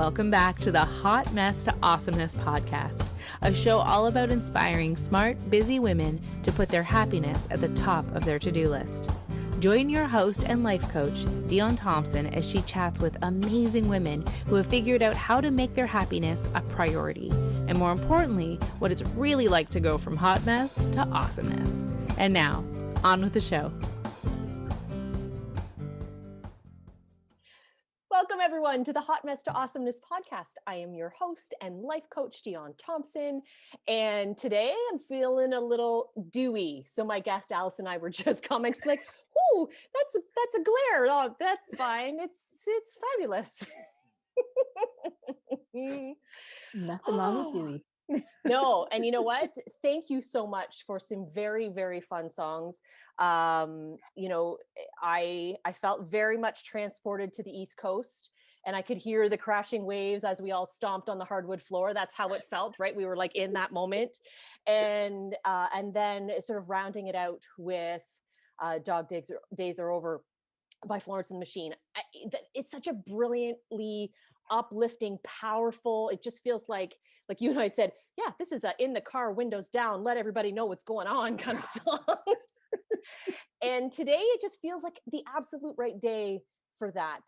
Welcome back to the Hot Mess to Awesomeness podcast, a show all about inspiring smart, busy women to put their happiness at the top of their to-do list. Join your host and life coach, Dion Thompson, as she chats with amazing women who have figured out how to make their happiness a priority, and more importantly, what it's really like to go from hot mess to awesomeness. And now, on with the show. Welcome everyone to the Hot Mess to Awesomeness podcast. I am your host and life coach, Dion Thompson. And today I'm feeling a little dewy. So my guest, Alison, and I were just commenting like, "Ooh, that's a glare. Oh, that's fine. It's fabulous." Nothing wrong with dewy. No, and you know what? Thank you so much for some very, very fun songs. I felt very much transported to the East Coast, and I could hear the crashing waves as we all stomped on the hardwood floor. That's how it felt, right? We were like in that moment, and then sort of rounding it out with "Dog Days Are Over" by Florence and the Machine. It's such a brilliantly uplifting, powerful. It just feels like you and I had said, yeah, this is a in the car, windows down, let everybody know what's going on kind of song. And today it just feels like the absolute right day for that.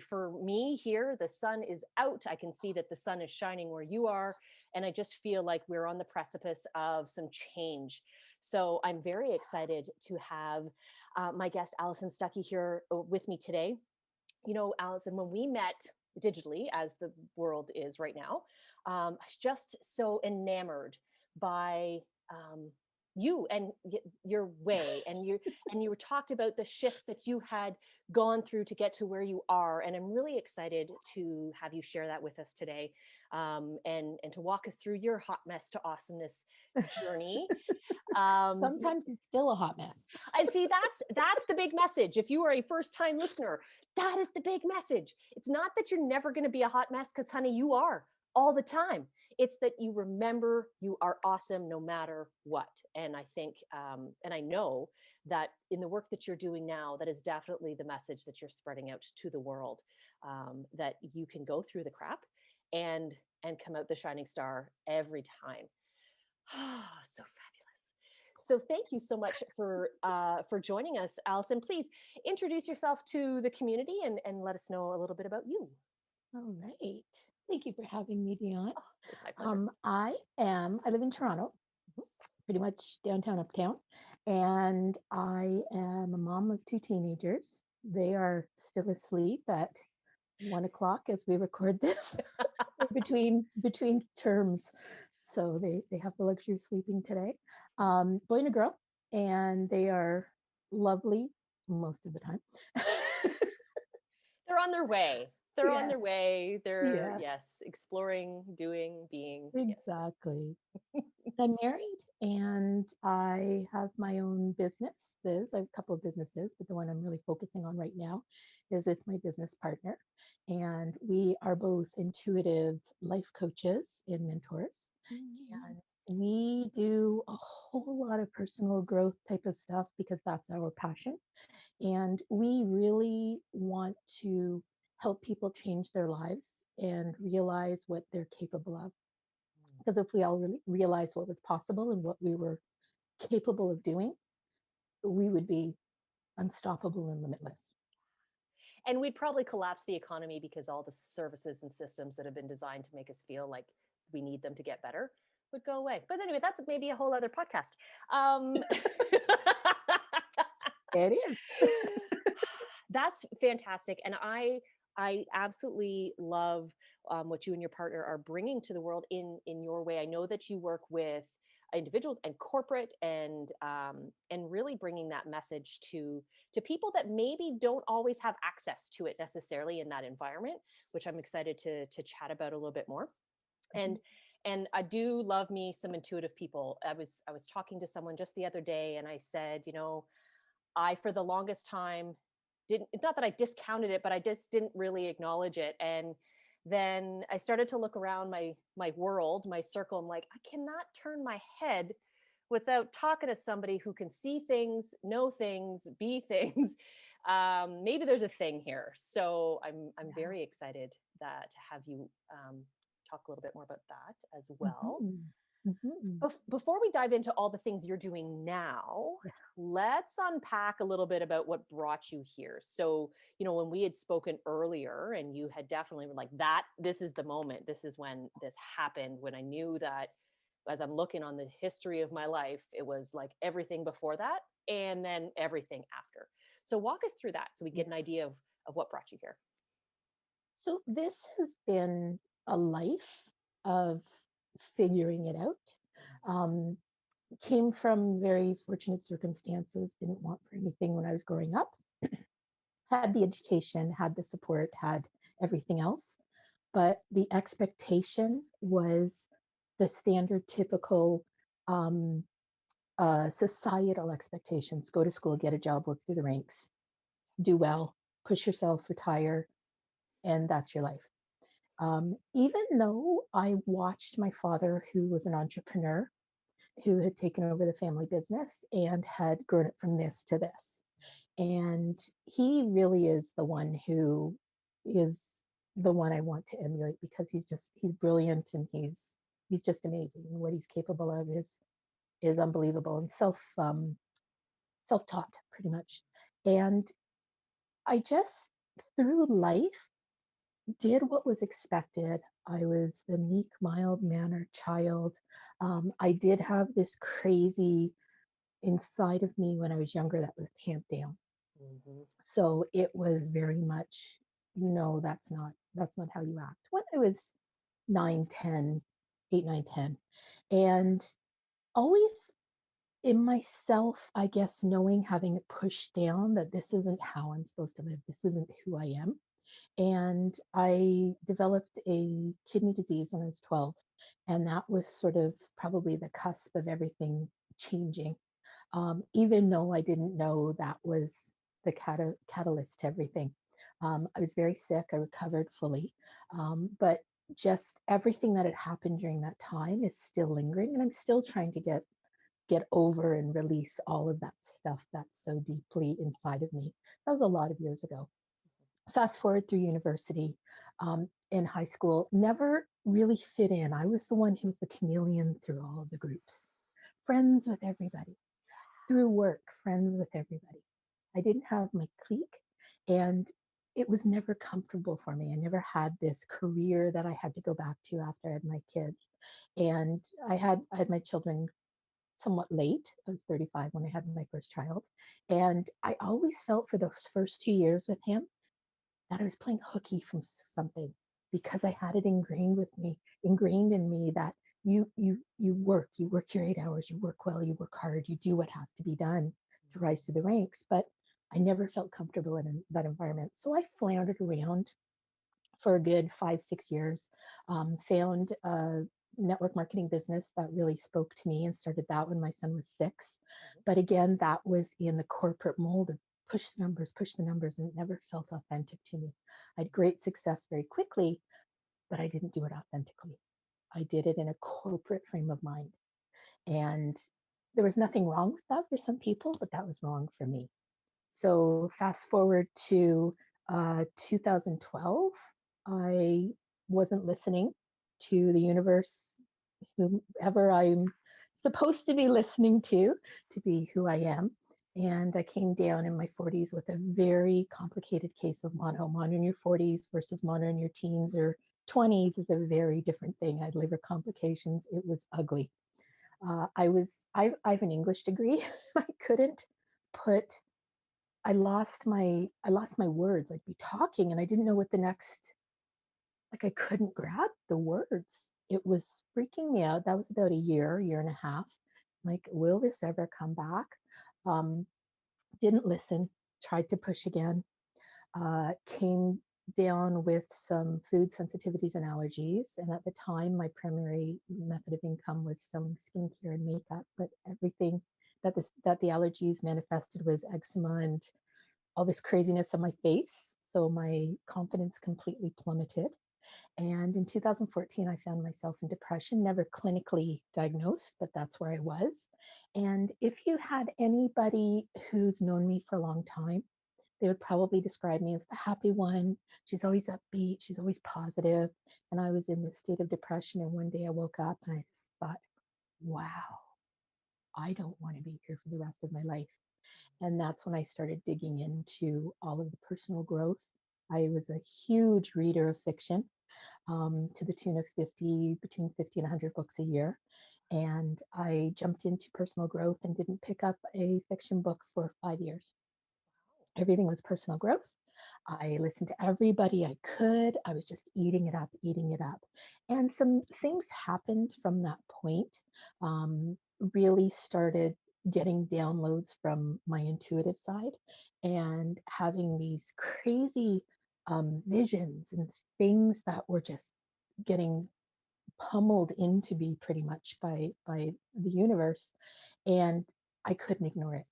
For me here, the sun is out. I can see that the sun is shining where you are. And I just feel like we're on the precipice of some change. So I'm very excited to have my guest, Alison Stuckey, here with me today. You know, Alison, when we met digitally, as the world is right now, I was just so enamored by you and your way, and you were talked about the shifts that you had gone through to get to where you are, and I'm really excited to have you share that with us today, and to walk us through your hot mess to awesomeness journey. Sometimes it's still a hot mess. And see, that's the big message. If you are a first-time listener, that is the big message. It's not that you're never going to be a hot mess, because honey, you are all the time. It's that you remember you are awesome no matter what. And I think, and I know that in the work that you're doing now, that is definitely the message that you're spreading out to the world, that you can go through the crap and come out the shining star every time. So fabulous. So thank you so much for joining us, Alison. Please introduce yourself to the community and let us know a little bit about you. All right. Thank you for having me, Dion. Oh, it's my pleasure. I live in Toronto, pretty much downtown, uptown, and I am a mom of 2 teenagers. They are still asleep at 1:00 as we record this. between terms. So they have the luxury of sleeping today. Boy and a girl, and they are lovely most of the time. They're on their way. They're Yeah. on their way. They're, Yeah. yes, exploring, doing, being. Exactly. I'm married and I have my own businesses. I have a couple of businesses, but the one I'm really focusing on right now is with my business partner. And we are both intuitive life coaches and mentors. And we do a whole lot of personal growth type of stuff because that's our passion. And we really want to help people change their lives and realize what they're capable of. Because if we all really realized what was possible and what we were capable of doing, we would be unstoppable and limitless. And we'd probably collapse the economy because all the services and systems that have been designed to make us feel like we need them to get better would go away. But anyway, that's maybe a whole other podcast. It is. That's fantastic. And I absolutely love what you and your partner are bringing to the world in your way. I know that you work with individuals and corporate and really bringing that message to people that maybe don't always have access to it necessarily in that environment, which I'm excited to chat about a little bit more. And I do love me some intuitive people. I was talking to someone just the other day and I said, you know, I, for the longest time, it's not that I discounted it, but I just didn't really acknowledge it. And then I started to look around my world, my circle. I'm like, I cannot turn my head without talking to somebody who can see things, know things, be things. Maybe there's a thing here. So I'm very excited to have you talk a little bit more about that as well. Mhm. Before we dive into all the things you're doing now, Yes. let's unpack a little bit about what brought you here. So, when we had spoken earlier and you had definitely been like that, this is the moment, this is when this happened, when I knew that as I'm looking on the history of my life, it was like everything before that and then everything after. So walk us through that so we get an idea of what brought you here. So this has been a life of figuring it out. Um, Came from very fortunate circumstances, didn't want for anything when I was growing up, had the education, had the support, had everything else. But the expectation was the standard, typical um, societal expectations: go to school, get a job, work through the ranks, do well, push yourself, retire, and that's your life. Even though I watched my father, who was an entrepreneur, who had taken over the family business and had grown it from this to this. And he really is the one who is the one I want to emulate, because he's brilliant, and he's just amazing. And what he's capable of is unbelievable, and self-taught pretty much. And I just, through life, did what was expected. I was the meek, mild mannered child. I did have this crazy inside of me when I was younger that was tamped down. Mm-hmm. So it was very much, no, that's not how you act. When I was 9, 10, 8, 9, 10, and always in myself, I guess, knowing, having it pushed down that this isn't how I'm supposed to live. This isn't who I am. And I developed a kidney disease when I was 12. And that was sort of probably the cusp of everything changing. Even though I didn't know that was the catalyst to everything. I was very sick. I recovered fully. But just everything that had happened during that time is still lingering. And I'm still trying to get over and release all of that stuff that's so deeply inside of me. That was a lot of years ago. Fast forward through university, in high school, never really fit in. I was the one who was the chameleon through all of the groups, friends with everybody. Through work, friends with everybody. I didn't have my clique, and it was never comfortable for me. I never had this career that I had to go back to after I had my kids. And I had my children somewhat late. I was 35 when I had my first child. And I always felt for those first 2 years with him that I was playing hooky from something, because I had it ingrained in me that you work your 8 hours, you work well, you work hard, you do what has to be done to rise through the ranks. But I never felt comfortable in that environment. So I floundered around for a good 5, 6 years, found a network marketing business that really spoke to me, and started that when my son was 6. But again, that was in the corporate mold of push the numbers, and it never felt authentic to me. I had great success very quickly, but I didn't do it authentically. I did it in a corporate frame of mind. And there was nothing wrong with that for some people, but that was wrong for me. So fast forward to 2012, I wasn't listening to the universe, whoever I'm supposed to be listening to be who I am. And I came down in my 40s with a very complicated case of mono. Mono in your 40s versus mono in your teens or 20s is a very different thing. I had liver complications. It was ugly. I have an English degree. I couldn't put I lost my words. I'd be talking and I didn't know what the next, like I couldn't grab the words. It was freaking me out. That was about a year and a half. Like, will this ever come back? Um, didn't listen, tried to push again, came down with some food sensitivities and allergies. And at the time, my primary method of income was selling skincare and makeup, but everything that the allergies manifested was eczema and all this craziness on my face. So my confidence completely plummeted. And in 2014, I found myself in depression, never clinically diagnosed, but that's where I was. And if you had anybody who's known me for a long time, they would probably describe me as the happy one. She's always upbeat, she's always positive. And I was in this state of depression. And one day I woke up and I just thought, wow, I don't want to be here for the rest of my life. And that's when I started digging into all of the personal growth. I was a huge reader of fiction, to the tune of between 50 and 100 books a year. And I jumped into personal growth and didn't pick up a fiction book for 5 years. Everything was personal growth. I listened to everybody I could. I was just eating it up, eating it up. And some things happened from that point. Really started getting downloads from my intuitive side and having these crazy visions and things that were just getting pummeled into me pretty much by the universe, and I couldn't ignore it.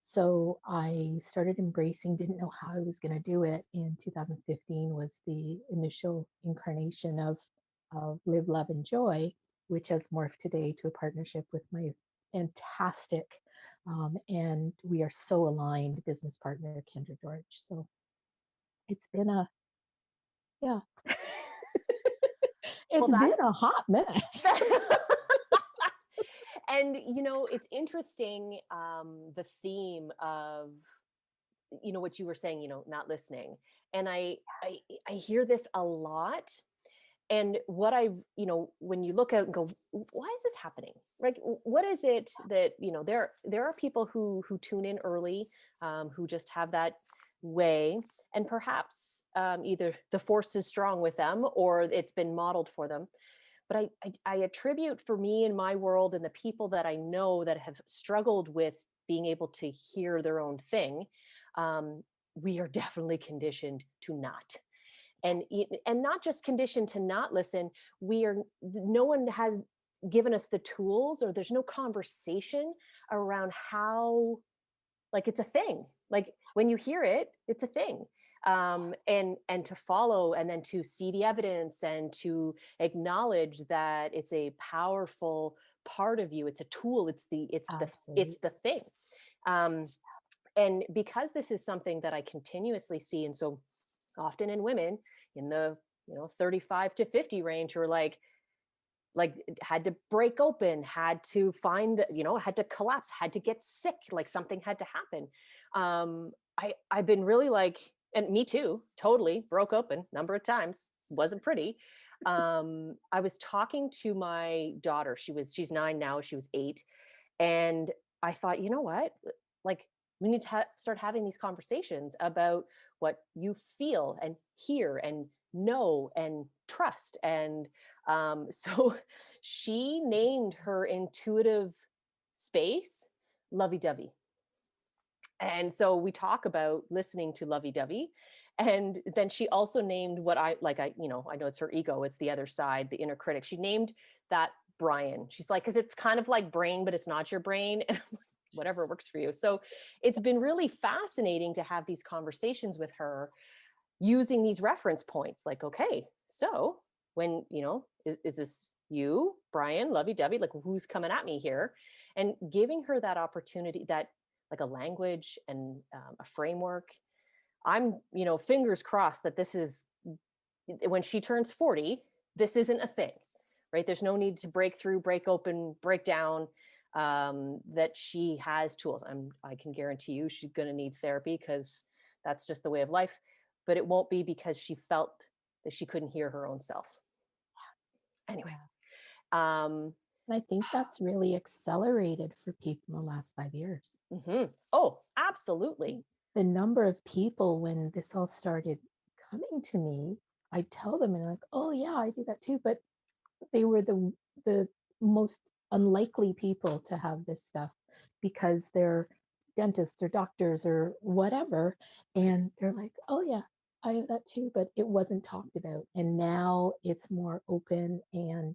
So I started embracing, didn't know how I was going to do it. In 2015 was the initial incarnation of Live, Love, and Joy, which has morphed today to a partnership with my fantastic, and we are so aligned business partner, Kendra George. So it's been a, yeah, Well, it's been a hot mess. And, it's interesting, the theme of, what you were saying, not listening. And I hear this a lot. And what when you look out and go, why is this happening? Like, what is it that, there are people who tune in early, who just have that way, and perhaps either the force is strong with them or it's been modeled for them. But I attribute, for me in my world and the people that I know that have struggled with being able to hear their own thing, we are definitely conditioned to not. And not just conditioned to not listen. No one has given us the tools, or there's no conversation around how, like, it's a thing. Like, when you hear it, it's a thing. And to follow, and then to see the evidence, and to acknowledge that it's a powerful part of you. It's a tool. It's the thing. And because this is something that I continuously see, and so often in women in the 35 to 50 range, who are like had to break open, had to find, had to collapse, had to get sick, like something had to happen. I've been really like, and me too, totally broke open number of times, wasn't pretty. I was talking to my daughter. She's 9 now, she was 8. And I thought, you know what, like, we need to start having these conversations about what you feel and hear and know and trust. And so she named her intuitive space Lovey-Dovey. And so we talk about listening to Lovey-Dovey. And then she also named what I know it's her ego, it's the other side, the inner critic. She named that Brian. She's like, because it's kind of like brain, but it's not your brain. And I'm like, whatever works for you. So it's been really fascinating to have these conversations with her using these reference points. Like, okay, so when, is this you, Brian, Lovey-Dovey, like, who's coming at me here? And giving her that opportunity, that, like, a language and a framework. I'm, fingers crossed that this is, when she turns 40, this isn't a thing, right? There's no need to break through, break open, break down. That she has tools. I can guarantee you she's going to need therapy, because that's just the way of life. But it won't be because she felt that she couldn't hear her own self. Anyway. I think that's really accelerated for people in the last 5 years. Mm-hmm. Oh, absolutely. The number of people, when this all started coming to me, I tell them, and they're like, oh yeah, I do that too. But they were the most unlikely people to have this stuff, because they're dentists or doctors or whatever. And they're like, oh yeah, I have that too, but it wasn't talked about. And now it's more open and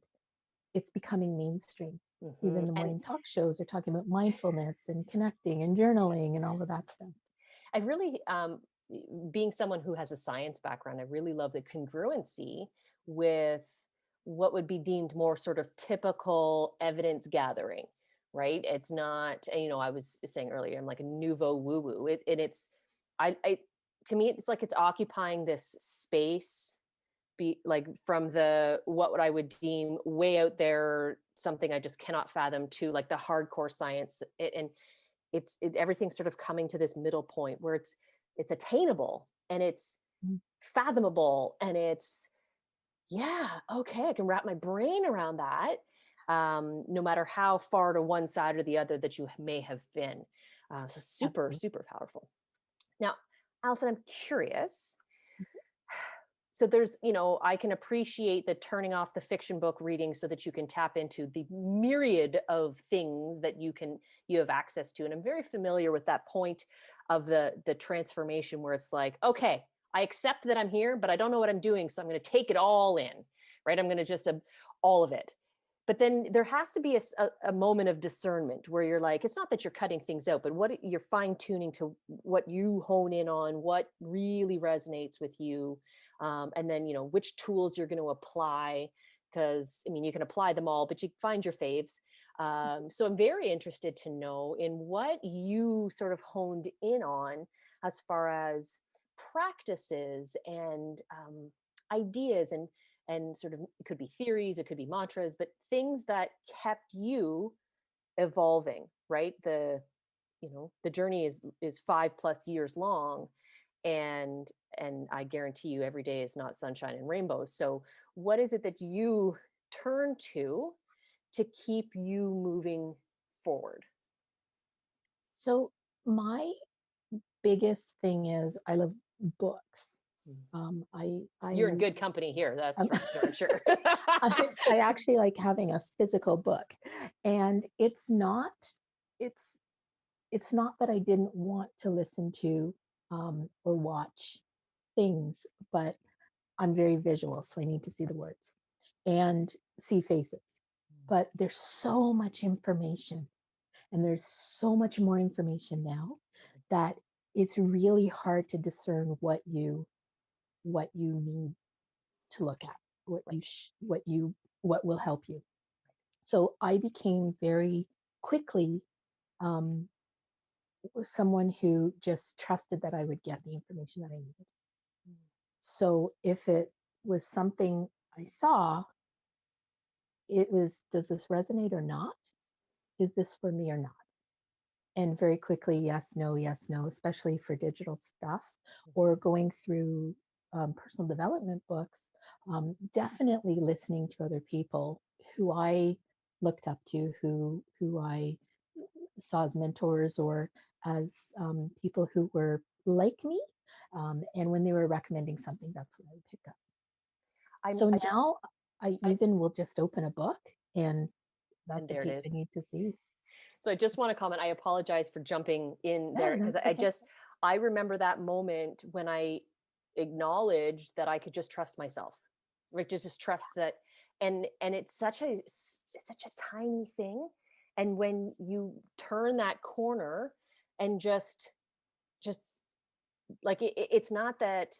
it's becoming mainstream. Mm-hmm. Even the morning talk shows are talking about mindfulness and connecting and journaling and all of that stuff. I really, being someone who has a science background, I really love the congruency with what would be deemed more sort of typical evidence gathering, right? It's not, I was saying earlier, I'm like a nouveau woo-woo. I to me, it's like it's occupying this space, be like from the what I would deem way out there, something I just cannot fathom, to like the hardcore science. And everything's sort of coming to this middle point where it's attainable and it's Mm. fathomable and it's, yeah, okay, I can wrap my brain around that, no matter how far to one side or the other that you may have been. So super, Absolutely. super powerful. Now, Alison, I'm curious. So there's, I can appreciate the turning off the fiction book reading so that you can tap into the myriad of things that you have access to. And I'm very familiar with that point of the transformation where it's like, okay, I accept that I'm here, but I don't know what I'm doing. So I'm going to take it all in, right? I'm going to just, all of it. But then there has to be a moment of discernment where you're like, it's not that you're cutting things out, but what you're fine tuning to what you hone in on, what really resonates with you. And then, which tools you're going to apply, because I mean, you can apply them all, but you find your faves. So I'm very interested to know in what you sort of honed in on as far as practices and ideas and sort of, it could be theories, it could be mantras, but things that kept you evolving, right? The journey is 5+ years long, and I guarantee you every day is not sunshine and rainbows. So what is it that you turn to keep you moving forward? So my biggest thing is I love books. You're in I good company here, that's um, for darn sure. I actually like having a physical book, and it's it's not that I didn't want to listen to or watch things, but I'm very visual, so I need to see the words and see faces. But there's so much information, and there's so much more information now that it's really hard to discern what you need to look at, what will help you. So I became very quickly um, someone who just trusted that I would get the information that I needed. So if it was something I saw, it was, does this resonate or not? Is this for me or not? And very quickly, yes, no, especially for digital stuff or going through personal development books, definitely listening to other people who I looked up to, who I saw as mentors or as people who were like me. And when they were recommending something, that's what I would pick up. So I just now I even will just open a book and that's and the there it page I is. need to see. So I just want to comment. I apologize for jumping in No, there no, because it's I okay. just I remember that moment when I acknowledged that I could just trust myself, right? To just trust that, and it's such a tiny thing, and when you turn that corner and just like it's not that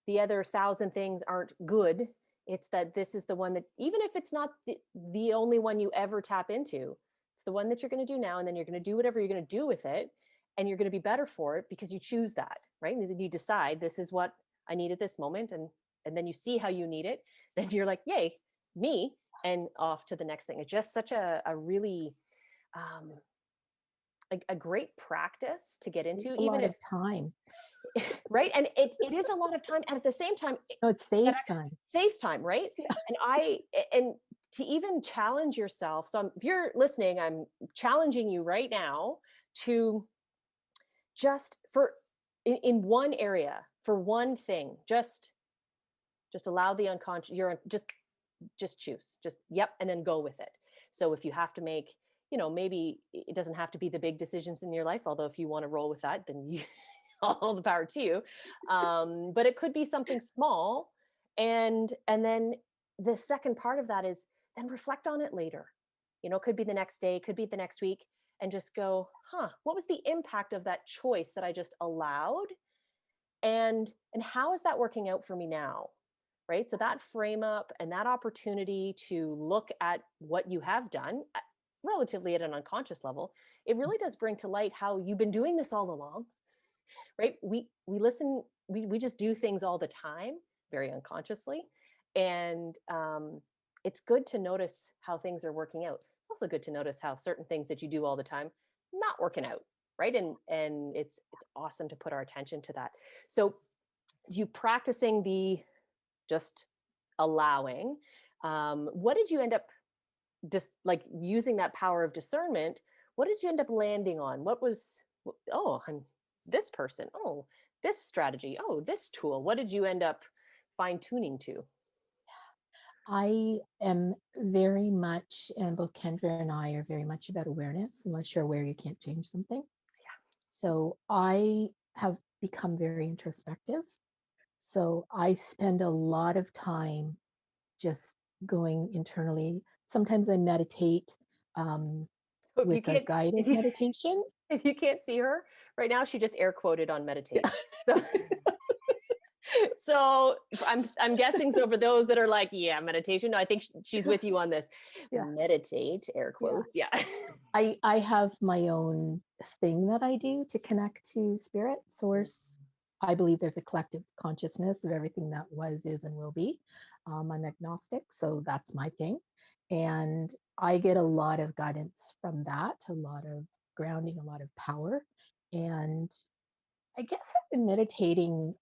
the other 1,000 things aren't good. It's that this is the one that, even if it's not the only one you ever tap into, it's the one that you're going to do now, and then you're going to do whatever you're going to do with it, and you're going to be better for it because you choose that, right? And then you decide, this is what I need at this moment, and then you see how you need it. Then you're like, yay, me, and off to the next thing. It's just such a really um, a great practice to get into, It's a even lot if of time. right, and it is a lot of time, and at the same time No, it that saves actually time. saves time, right? And to even challenge yourself, so if you're listening, I'm challenging you right now to just for in one area, for one thing, just allow the unconscious, you're just choose, just yep, and then go with it. So if you have to make, maybe it doesn't have to be the big decisions in your life, although if you want to roll with that, then you all the power to you. But it could be something small, and then the second part of that is then reflect on it later. It could be the next day, could be the next week, and just go, what was the impact of that choice that I just allowed, and how is that working out for me now? Right? So that frame up and that opportunity to look at what you have done relatively at an unconscious level, it really does bring to light how you've been doing this all along. right? We listen, we just do things all the time, very unconsciously. And it's good to notice how things are working out. It's also good to notice how certain things that you do all the time not working out, right? And it's awesome to put our attention to that. So you practicing the just allowing, what did you end up just like using that power of discernment? What did you end up landing on? What was, oh, I'm this person, oh, this strategy, oh, this tool? What did you end up fine tuning to? I am very much, and both Kendra and I are very much about awareness. Unless you're aware, you can't change something. So I have become very introspective. So I spend a lot of time just going internally. Sometimes I meditate So with a guided meditation. if you can't see her right now, she just air quoted on meditate. So so I'm guessing, so for those that are like, yeah, meditation, no, I think she's with you on this. Yeah. Meditate, air quotes. Yeah. I have my own thing that I do to connect to spirit, source. I believe there's a collective consciousness of everything that was, is, and will be. I'm agnostic, so that's my thing. And I get a lot of guidance from that, a lot of grounding, a lot of power. And I guess I've been meditating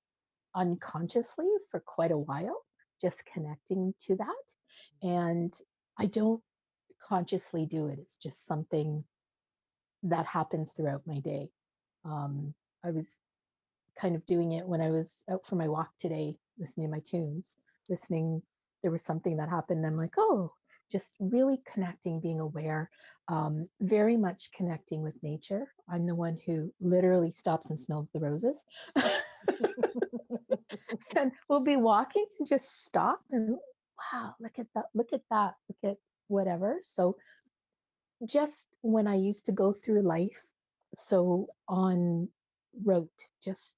unconsciously for quite a while, just connecting to that. And I don't consciously do it. It's just something that happens throughout my day. I was kind of doing it when I was out for my walk today, listening to my tunes, listening. There was something that happened. And I'm like, oh, just really connecting, being aware, very much connecting with nature. I'm the one who literally stops and smells the roses. And we'll be walking and just stop and wow, look at that, look at that, look at whatever. So just when I used to go through life so on rote, just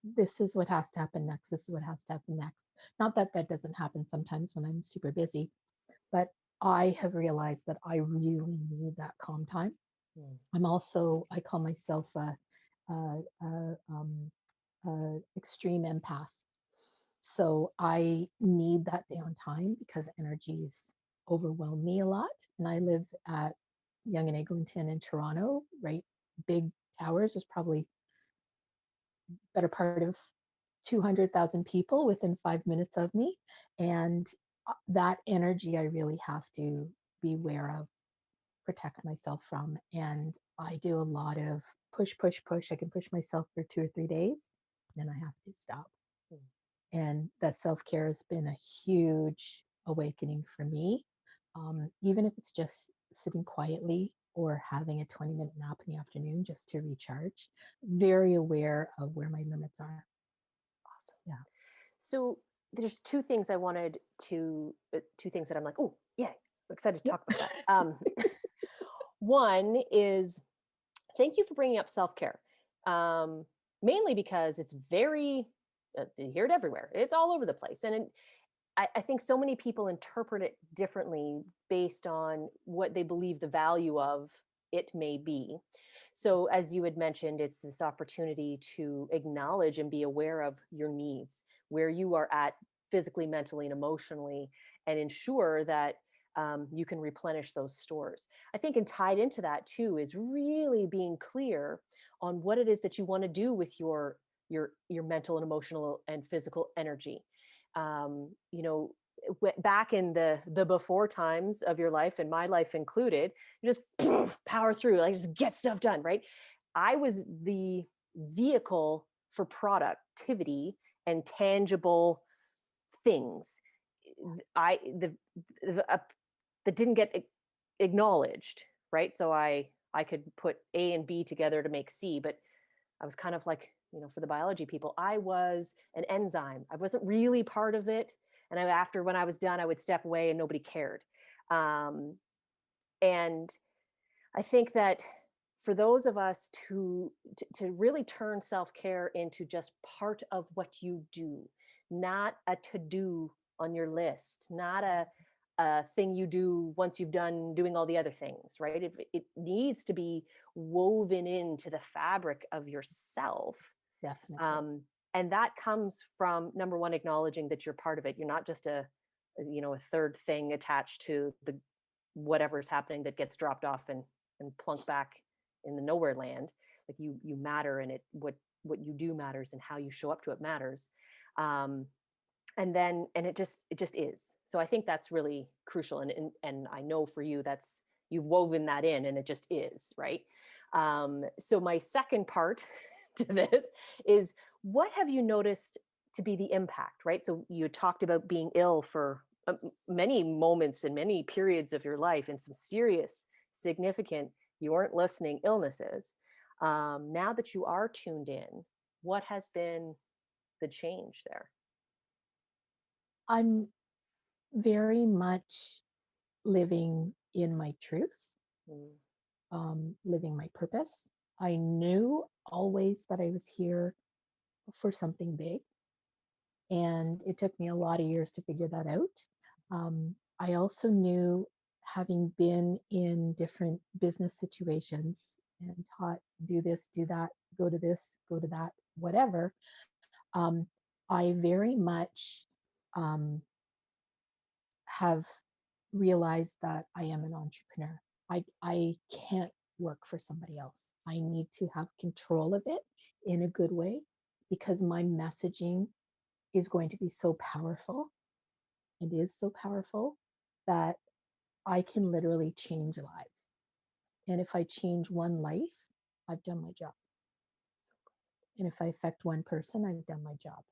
this is what has to happen next, this is what has to happen next. Not that that doesn't happen sometimes when I'm super busy, but I have realized that I really need that calm time. I'm also, I call myself a extreme empath. So I need that downtime because energies overwhelm me a lot. And I live at Yonge and Eglinton in Toronto, right? Big towers. There's probably better part of 200,000 people within 5 minutes of me. And that energy I really have to be aware of, protect myself from. And I do a lot of push, push, push. I can push myself for 2 or 3 days, then I have to stop. And that self-care has been a huge awakening for me. Even if it's just sitting quietly or having a 20-minute nap in the afternoon just to recharge, very aware of where my limits are. Awesome. Yeah. So there's two things I wanted to, two things that I'm like, oh yeah, I'm excited to talk about that. One is, thank you for bringing up self-care. Mainly because it's very, you hear it everywhere. It's all over the place. And I think so many people interpret it differently based on what they believe the value of it may be. So, as you had mentioned, it's this opportunity to acknowledge and be aware of your needs, where you are at physically, mentally, and emotionally, and ensure that you can replenish those stores. I think, and tied into that too, is really being clear on what it is that you want to do with your mental and emotional and physical energy. You know, back in the before times of your life, and my life included, you just power through, like just get stuff done, right? I was the vehicle for productivity and tangible things. I that didn't get acknowledged, right? So I could put A and B together to make C, but I was kind of like, you know, for the biology people, I was an enzyme. I wasn't really part of it. And after, when I was done, I would step away and nobody cared. And I think that for those of us to really turn self-care into just part of what you do, not a to-do on your list, not a thing you do once you've done doing all the other things, right? It needs to be woven into the fabric of yourself, Definitely. And that comes from, number one, acknowledging that you're part of it. You're not just a third thing attached to the whatever's happening that gets dropped off and plunked back in the nowhere land. Like you matter, and what you do matters, and how you show up to it matters. And it just is. So I think that's really crucial. And I know for you, that's, you've woven that in, and it just is, right? So my second part to this is, what have you noticed to be the impact, right? So you talked about being ill for many moments and many periods of your life, and some serious, significant, you weren't listening illnesses. Now that you are tuned in, what has been the change there? I'm very much living in my truth, Mm. living my purpose. I knew always that I was here for something big, and it took me a lot of years to figure that out. I also knew, having been in different business situations and taught, do this, do that, go to this, go to that, whatever, um, I very much um, have realized that I am an entrepreneur. I can't work for somebody else. I need to have control of it in a good way, because my messaging is going to be so powerful, and is so powerful, that I can literally change lives. And if I change one life, I've done my job. And if I affect one person, I've done my job.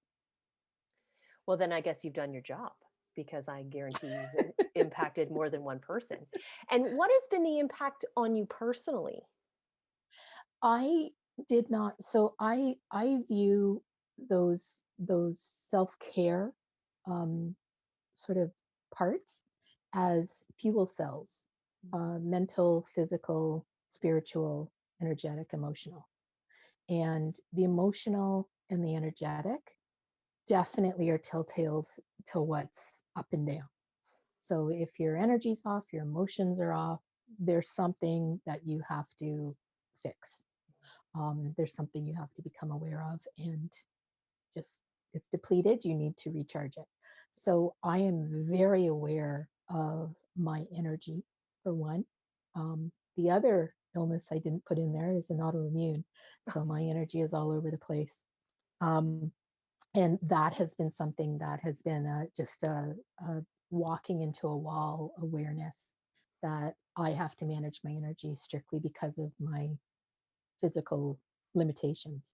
Well, then I guess you've done your job, because I guarantee you've impacted more than one person. And what has been the impact on you personally? I did not. So I view those self-care sort of parts as fuel cells, mental, physical, spiritual, energetic, emotional. And the emotional and the energetic definitely are telltales to what's up and down. So if your energy's off, your emotions are off, there's something that you have to fix. There's something you have to become aware of, and just, it's depleted, you need to recharge it. So I am very aware of my energy, for one. The other illness I didn't put in there is an autoimmune. So my energy is all over the place. Um, and that has been something that has been just a walking into a wall awareness, that I have to manage my energy strictly because of my physical limitations.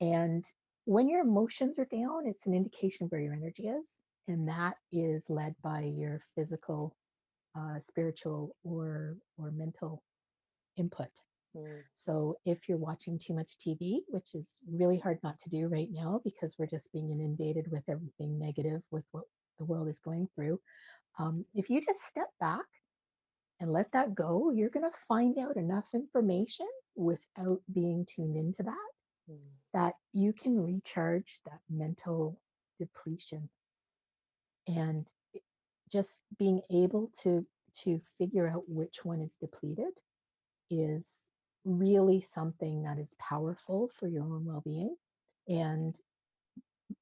And when your emotions are down, it's an indication of where your energy is. And that is led by your physical, spiritual, or mental input. Mm. So if you're watching too much TV, which is really hard not to do right now, because we're just being inundated with everything negative with what the world is going through, if you just step back and let that go, you're going to find out enough information without being tuned into that, Mm. that you can recharge that mental depletion. And just being able to figure out which one is depleted is really something that is powerful for your own well-being. And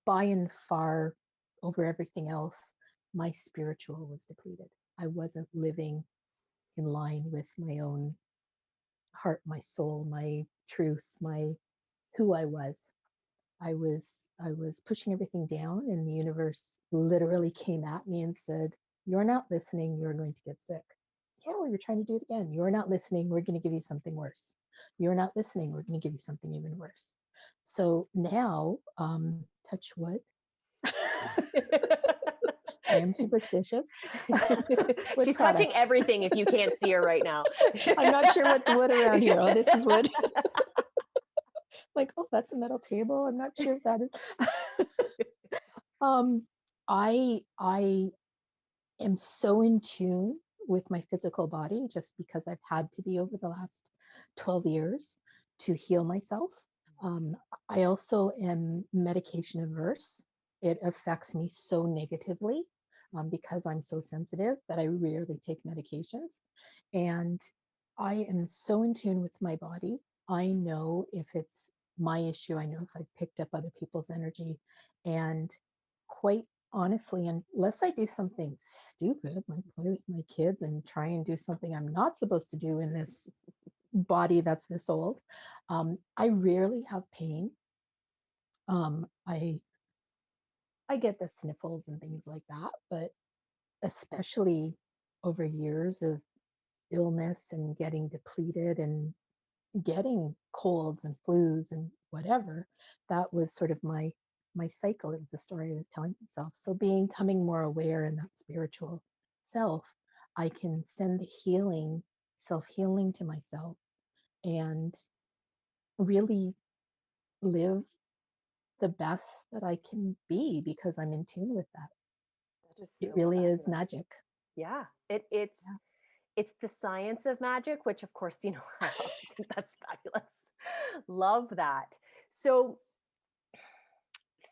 by and far, over everything else, my spiritual was depleted. I wasn't living in line with my own heart, my soul, my truth, my who I was. I was pushing everything down, and the universe literally came at me and said, "You're not listening, you're going to get sick." "Oh, you're trying to do it again. You're not listening, we're going to give you something worse. You're not listening, we're going to give you something even worse." So now, touch wood, I am superstitious with She's touching products. everything if you can't see her right now. I'm not sure what's wood around here. Oh, this is wood. Like, oh, that's a metal table. I'm not sure if that is. um, I am so in tune with my physical body, just because I've had to be over the last 12 years to heal myself. Um, I also am medication averse. It affects me so negatively, because I'm so sensitive, that I rarely take medications. And I am so in tune with my body. I know if it's my issue. I know if I picked up other people's energy. And quite honestly, unless I do something stupid, like play with my kids and try and do something I'm not supposed to do in this body that's this old, I rarely have pain. Um, I I get the sniffles and things like that, but especially over years of illness and getting depleted and getting colds and flus and whatever, that was sort of my cycle. It was the story I was telling myself. So becoming more aware in that spiritual self, I can send the healing, self-healing to myself and really live the best that I can be because I'm in tune with that. That is It so really is fabulous. magic. Yeah, Yeah. it's the science of magic, which of course, I think that's fabulous. Love that. So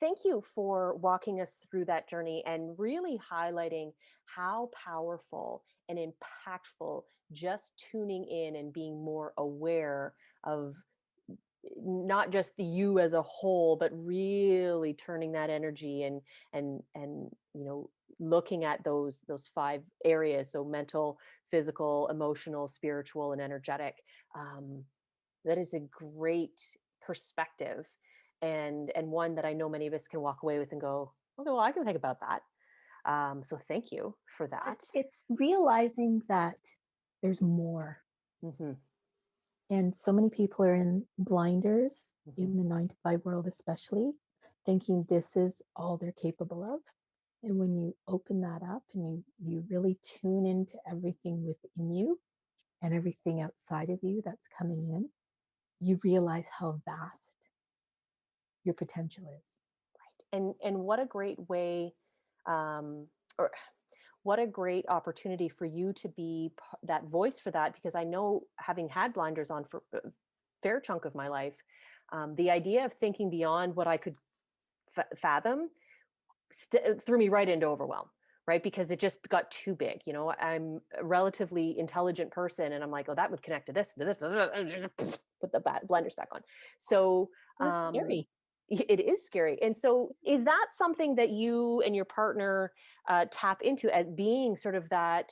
thank you for walking us through that journey and really highlighting how powerful and impactful just tuning in and being more aware of not just the you as a whole, but really turning that energy and looking at those five areas, so mental, physical, emotional, spiritual, and energetic. um, that is a great perspective, and one that I know many of us can walk away with and go, okay, well, I can think about that. So thank you for that. It's realizing that there's more. Hmm. And so many people are in blinders Hmm. in the 9 to 5 world, especially thinking this is all they're capable of. And when you open that up and you really tune into everything within you and everything outside of you that's coming in, you realize how vast your potential is. And what a great way, um, or what a great opportunity for you to be that voice for that, because I know, having had blinders on for a fair chunk of my life, the idea of thinking beyond what I could fathom threw me right into overwhelm, right? Because it just got too big. I'm a relatively intelligent person, and I'm like, oh, that would connect to this, put the blinders back on. So That's um, scary. it is scary. And so, is that something that you and your partner tap into, as being sort of that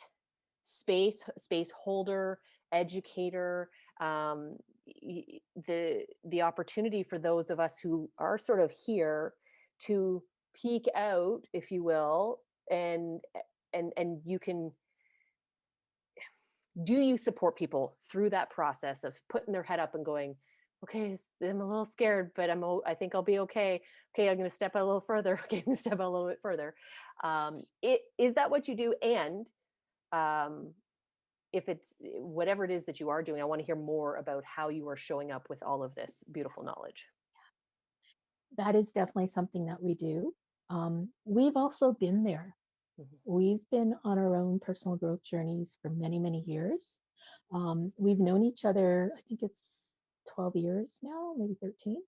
space holder, educator, um, the opportunity for those of us who are sort of here to peek out, if you will, and you can, do you support people through that process of putting their head up and going, okay, I'm a little scared, but I think I'll be okay. Okay, I'm going to step out a little further. Okay, I'm going to step out a little bit further. Is that what you do? And um, if it's whatever it is that you are doing, I want to hear more about how you are showing up with all of this beautiful knowledge. That is definitely something that we do. We've also been there. Mhm. We've been on our own personal growth journeys for many, many years. We've known each other, I think it's 12 years now, maybe 13.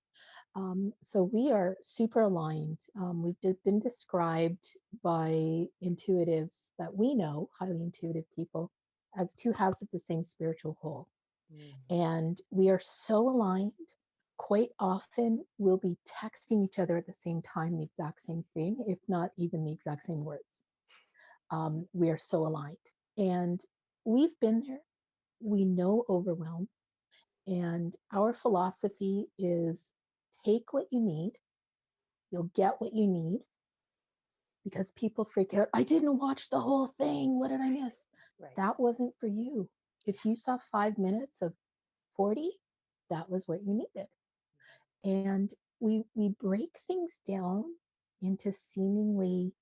So we are super aligned. We've been described by intuitives that we know, highly intuitive people, as two halves of the same spiritual whole. Mm. And we are so aligned. Quite often, we'll be texting each other at the same time, the exact same thing, if not even the exact same words. We are so aligned. And we've been there. We know overwhelm. And our philosophy is take what you need, you'll get what you need, because people freak out. I didn't watch the whole thing. What did I miss? Right. That wasn't for you. If you saw 5 minutes of 40, that was what you needed. And we break things down into seemingly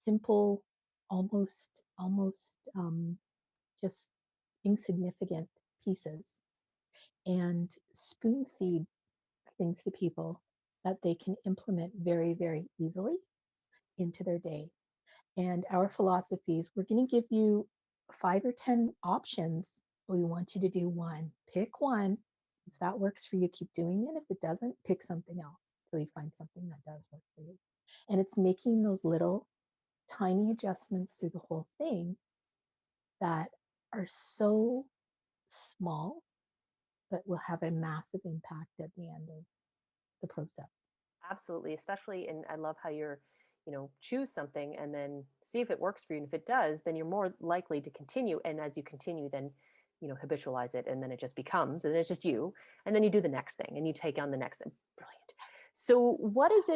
simple, almost just insignificant pieces, and spoon feed things to people that they can implement very, very easily into their day. And our philosophy is we're going to give you 5 or 10 options. We want you to do one. Pick one. If that works for you, keep doing it. If it doesn't, pick something else until you find something that does work for you. And it's making those little tiny adjustments through the whole thing that are so small but will have a massive impact at the end of the process. Absolutely, especially, and I love how you're, choose something and then see if it works for you. And if it does, then you're more likely to continue. And as you continue, then, habitualize it, and then it just becomes, and it's just you. And then you do the next thing, and you take on the next thing. Brilliant. So, what is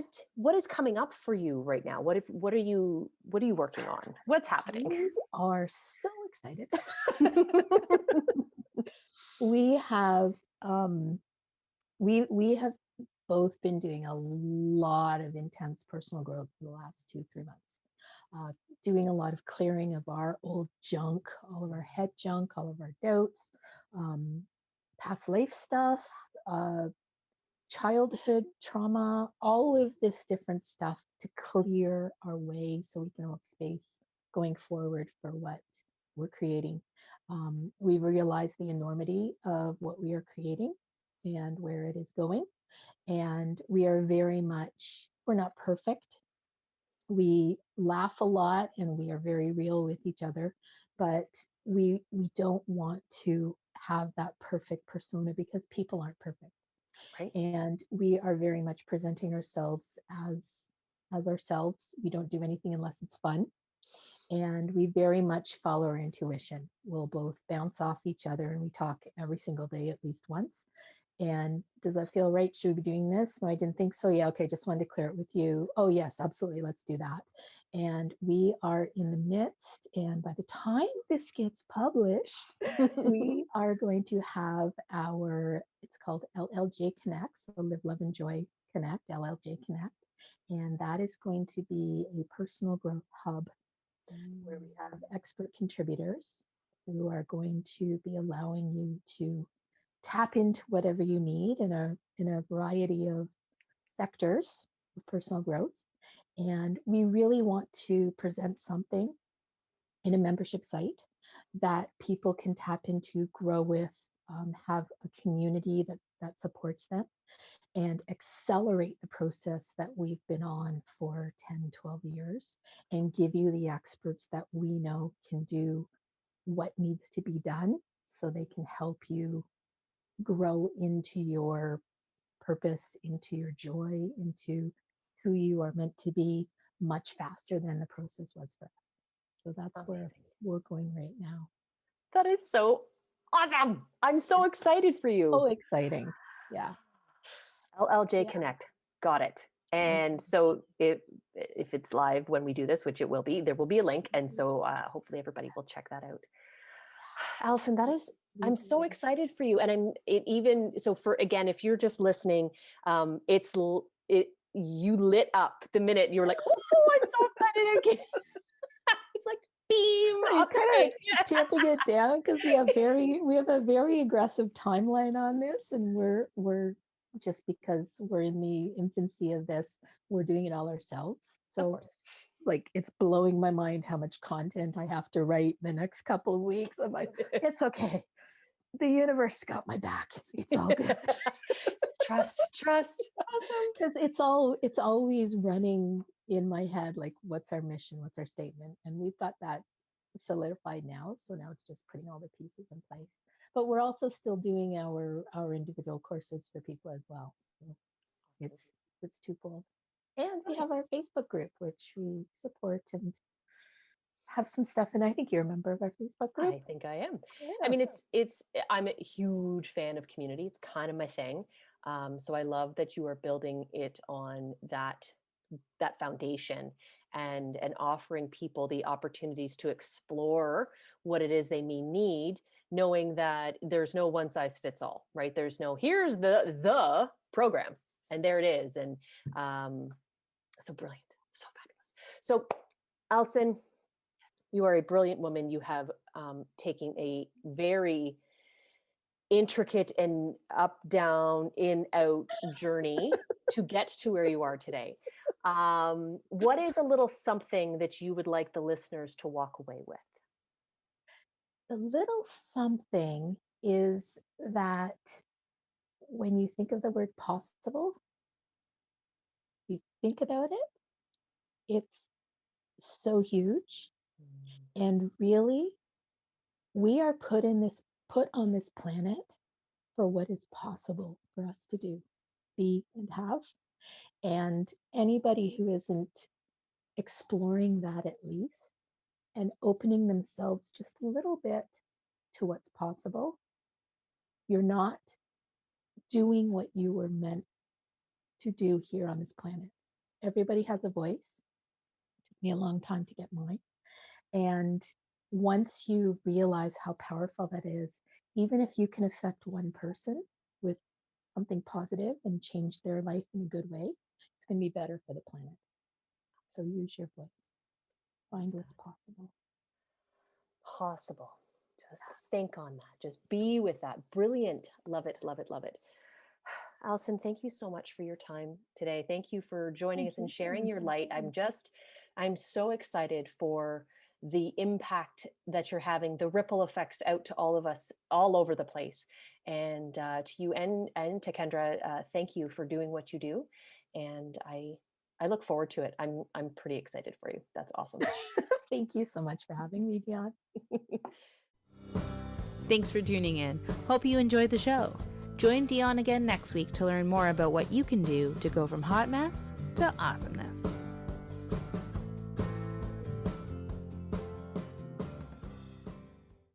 coming up for you right now? What are you working on? What's happening? We are so excited. We have we have both been doing a lot of intense personal growth for the last 2-3 months, doing a lot of clearing of our old junk, all of our head junk, all of our doubts, past life stuff, childhood trauma, all of this different stuff to clear our way so we can hold space going forward for what we're creating. We realize the enormity of what we are creating and where it is going. And we are very much, we're not perfect. We laugh a lot and we are very real with each other, but we don't want to have that perfect persona because people aren't perfect. Right. And we are very much presenting ourselves as ourselves. We don't do anything unless it's fun. And we very much follow our intuition. We'll both bounce off each other, and we talk every single day at least once. And does that feel right? Should we be doing this? No, I didn't think so. Yeah, okay, just wanted to clear it with you. Oh, yes, absolutely, let's do that. And we are in the midst, and by the time this gets published, we are going to have it's called LLJ Connect, so Live, Love, Enjoy Connect, LLJ Connect. And that is going to be a personal growth hub where we have expert contributors who are going to be allowing you to tap into whatever you need in a variety of sectors of personal growth. And we really want to present something in a membership site that people can tap into, grow with, have a community that supports them, and accelerate the process that we've been on for 10, 12 years, and give you the experts that we know can do what needs to be done so they can help you grow into your purpose, into your joy, into who you are meant to be much faster than the process was for us. So that's where we're going right now. That is so awesome. I'm so excited for you. So exciting. Yeah. LLJ Connect. Got it. And so if it's live when we do this, which it will be, there will be a link. And so hopefully everybody will check that out. Alison, I'm so excited for you. And so for, again, if you're just listening, you lit up the minute you were like, oh, I'm so excited again. It's like beam. I'm kind of tamping it down because we have a very aggressive timeline on this, and we're just because we're in the infancy of this, we're doing it all ourselves. So like, it's blowing my mind how much content I have to write the next couple of weeks. I'm like, it's okay. The universe got my back. It's all good. Trust. Because it's always running in my head, like, what's our mission? What's our statement? And we've got that solidified now. So now it's just putting all the pieces in place. But we're also still doing our individual courses for people as well. So it's twofold. And we have our Facebook group, which we support and have some stuff. And I think you're a member of our Facebook group. I think I am. Yeah. I mean, I'm a huge fan of community. It's kind of my thing. So I love that you are building it on that foundation and offering people the opportunities to explore what it is they may need, knowing that there's no one size fits all, right? There's no, here's the program and there it is. And so brilliant, so fabulous. So Alison, you are a brilliant woman. You have taken a very intricate and up, down, in, out journey to get to where you are today. What is a little something that you would like the listeners to walk away with? The little something is that when you think of the word possible, you think about it, it's so huge. And really, we are put on this planet for what is possible for us to do, be, and have. And anybody who isn't exploring that at least and opening themselves just a little bit to what's possible, you're not doing what you were meant to do here on this planet. Everybody has a voice. It took me a long time to get mine. And once you realize how powerful that is, even if you can affect one person with something positive and change their life in a good way, it's going to be better for the planet. So use your voice. Find what's possible. Possible. Just think on that. Just be with that. Brilliant. Love it, love it, love it. Alison, thank you so much for your time today. Thank you for joining us and sharing your light. I'm so excited for the impact that you're having, the ripple effects out to all of us all over the place. And to you and to Kendra, thank you for doing what you do. And I look forward to it. I'm pretty excited for you. That's awesome. Thank you so much for having me, Dion. Thanks for tuning in. Hope you enjoyed the show. Join Dion again next week to learn more about what you can do to go from hot mess to awesomeness.